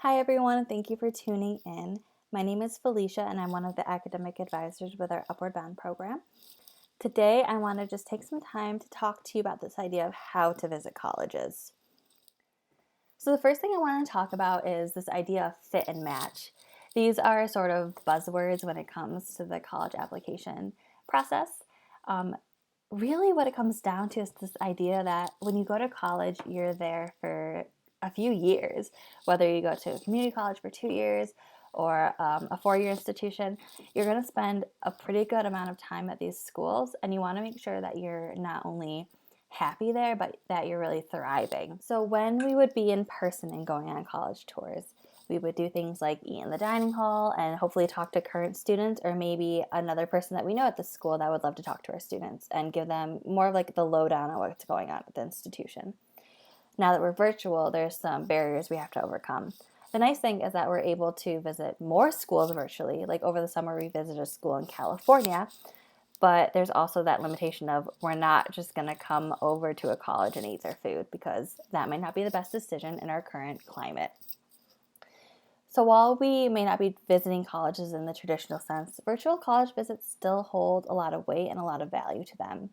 Hi, everyone. Thank you for tuning in. My name is Felicia, and I'm one of the academic advisors with our Upward Bound program. Today, I want to just take some time to talk to you about this idea of how to visit colleges. So, the first thing I want to talk about is this idea of fit and match. These are sort of buzzwords when it comes to the college application process. Um, Really, what it comes down to is this idea that when you go to college, you're there for a few years, whether you go to a community college for 2 years or a 4 year institution, you're going to spend a pretty good amount of time at these schools, and you want to make sure that you're not only happy there, but that you're really thriving. So, when we would be in person and going on college tours, we would do things like eat in the dining hall and hopefully talk to current students or maybe another person that we know at the school that would love to talk to our students and give them more of like the lowdown on what's going on at the institution. Now that we're virtual, there's some barriers we have to overcome. The nice thing is that we're able to visit more schools virtually. Like over the summer, we visited a school in California, but there's also that limitation of we're not just going to come over to a college and eat their food because that might not be the best decision in our current climate. So while we may not be visiting colleges in the traditional sense, virtual college visits still hold a lot of weight and a lot of value to them.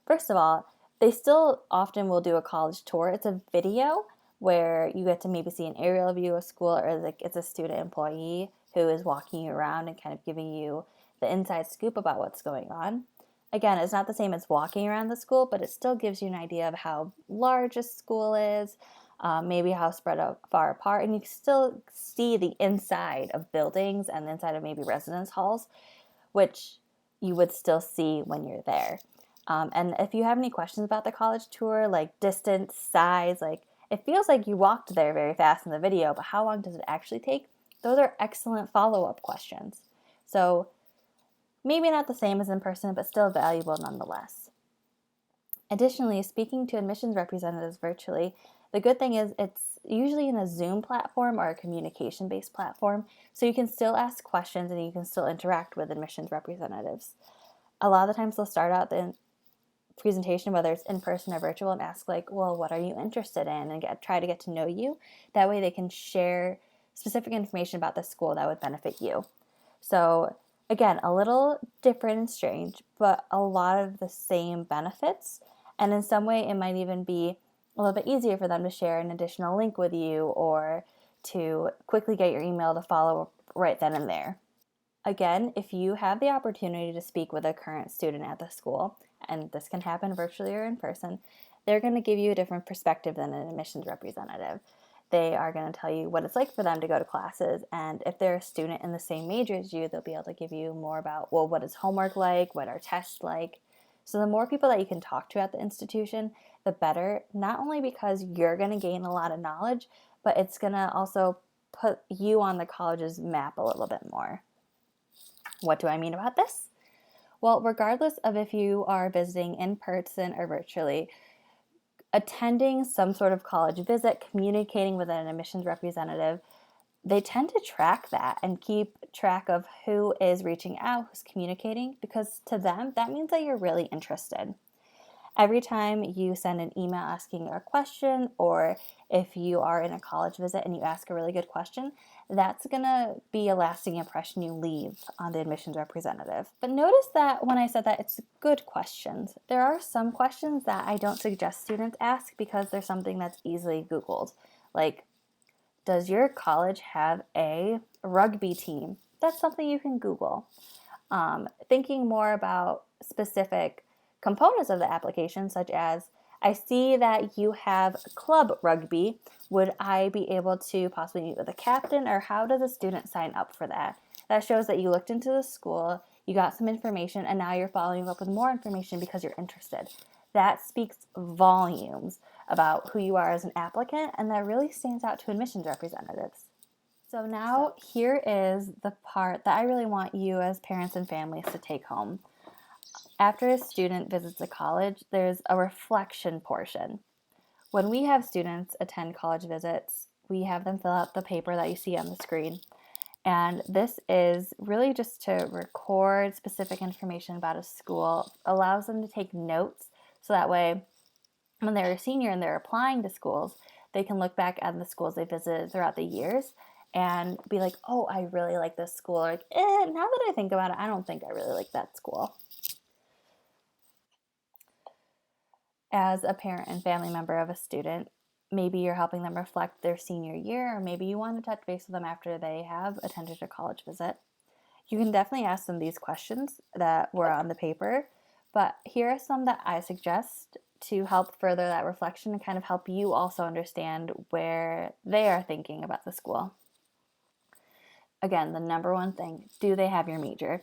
First of all, they still often will do a college tour. It's a video where you get to maybe see an aerial view of school, or like it's a student employee who is walking you around and kind of giving you the inside scoop about what's going on. Again, it's not the same as walking around the school, but it still gives you an idea of how large a school is, maybe how spread out far apart, and you can still see the inside of buildings and the inside of maybe residence halls, which you would still see when you're there. And if you have any questions about the college tour, like distance, size, like it feels like you walked there very fast in the video, but how long does it actually take? Those are excellent follow-up questions. So maybe not the same as in person, but still valuable nonetheless. Additionally, speaking to admissions representatives virtually, the good thing is it's usually in a Zoom platform or a communication-based platform, so you can still ask questions and you can still interact with admissions representatives. A lot of the times they'll start out the presentation, whether it's in person or virtual, and ask like, well, what are you interested in, and try to get to know you. That way they can share specific information about the school that would benefit you. So again, a little different and strange, but a lot of the same benefits. And in some way, it might even be a little bit easier for them to share an additional link with you or to quickly get your email to follow right then and there. Again, if you have the opportunity to speak with a current student at the school, and this can happen virtually or in person, they're going to give you a different perspective than an admissions representative. They are going to tell you what it's like for them to go to classes, and if they're a student in the same major as you, they'll be able to give you more about, well, what is homework like, what are tests like. So the more people that you can talk to at the institution, the better, not only because you're going to gain a lot of knowledge, but it's going to also put you on the college's map a little bit more. What do I mean about this? Well, regardless of if you are visiting in person or virtually, attending some sort of college visit, communicating with an admissions representative, they tend to track that and keep track of who is reaching out, who's communicating, because to them, that means that you're really interested. Every time you send an email asking a question, or if you are in a college visit and you ask a really good question, that's going to be a lasting impression you leave on the admissions representative. But notice that when I said that it's good questions, there are some questions that I don't suggest students ask because there's something that's easily Googled. Like, does your college have a rugby team? That's something you can Google. Thinking more about specific components of the application, such as I see that you have club rugby. Would I be able to possibly meet with a captain, or how does a student sign up for that? That shows that you looked into the school, you got some information, and now you're following up with more information because you're interested. That speaks volumes about who you are as an applicant, and that really stands out to admissions representatives. So now here is the part that I really want you as parents and families to take home. After a student visits a college, there's a reflection portion. When we have students attend college visits, we have them fill out the paper that you see on the screen. And this is really just to record specific information about a school, allows them to take notes so that way when they're a senior and they're applying to schools, they can look back at the schools they visited throughout the years and be like, oh, I really like this school. Or like, now that I think about it, I don't think I really like that school. As a parent and family member of a student, maybe you're helping them reflect their senior year, or maybe you want to touch base with them after they have attended a college visit. You can definitely ask them these questions that were on the paper, but here are some that I suggest to help further that reflection and kind of help you also understand where they are thinking about the school. Again, the number one thing, do they have your major?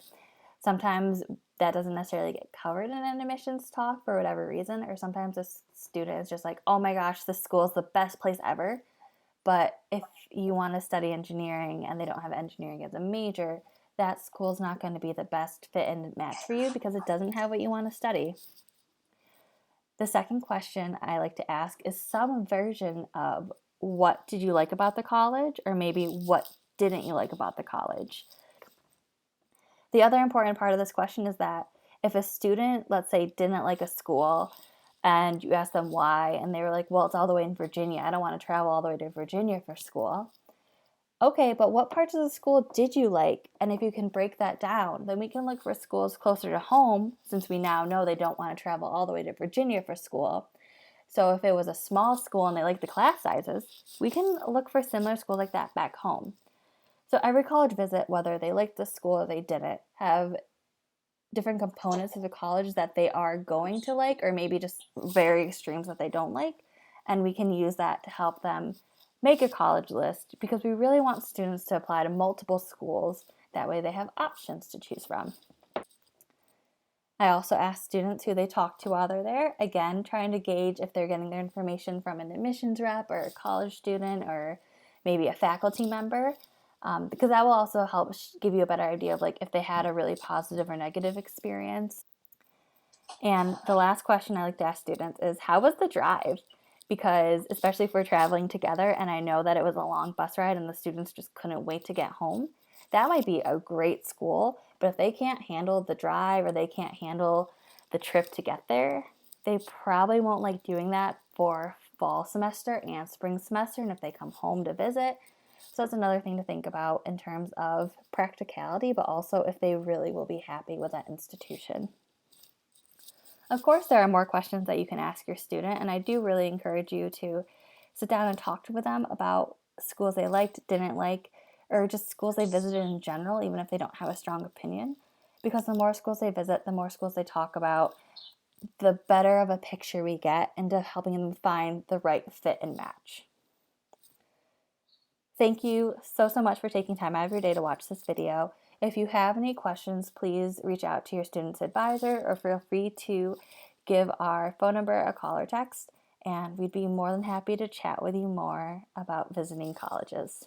Sometimes that doesn't necessarily get covered in an admissions talk for whatever reason, or sometimes a student is just like, oh my gosh, this school is the best place ever. But if you want to study engineering and they don't have engineering as a major, that school is not going to be the best fit and match for you because it doesn't have what you want to study. The second question I like to ask is some version of what did you like about the college, or maybe what didn't you like about the college? The other important part of this question is that if a student, let's say, didn't like a school and you ask them why, and they were like, well, it's all the way in Virginia. I don't want to travel all the way to Virginia for school. Okay, but what parts of the school did you like? And if you can break that down, then we can look for schools closer to home, since we now know they don't want to travel all the way to Virginia for school. So if it was a small school and they like the class sizes, we can look for similar schools like that back home. So every college visit, whether they liked the school or they didn't, have different components of the college that they are going to like, or maybe just very extremes that they don't like. And we can use that to help them make a college list, because we really want students to apply to multiple schools. That way they have options to choose from. I also ask students who they talk to while they're there, again, trying to gauge if they're getting their information from an admissions rep or a college student or maybe a faculty member, because that will also help give you a better idea of like if they had a really positive or negative experience. And the last question I like to ask students is, how was the drive? Because especially if we're traveling together and I know that it was a long bus ride and the students just couldn't wait to get home, that might be a great school. But if they can't handle the drive or they can't handle the trip to get there, they probably won't like doing that for fall semester and spring semester, and if they come home to visit. So that's another thing to think about in terms of practicality, but also if they really will be happy with that institution. Of course, there are more questions that you can ask your student, and I do really encourage you to sit down and talk with them about schools they liked, didn't like, or just schools they visited in general, even if they don't have a strong opinion. Because the more schools they visit, the more schools they talk about, the better of a picture we get into helping them find the right fit and match. Thank you so much for taking time out of your day to watch this video. If you have any questions, please reach out to your student's advisor or feel free to give our phone number a call or text, and we'd be more than happy to chat with you more about visiting colleges.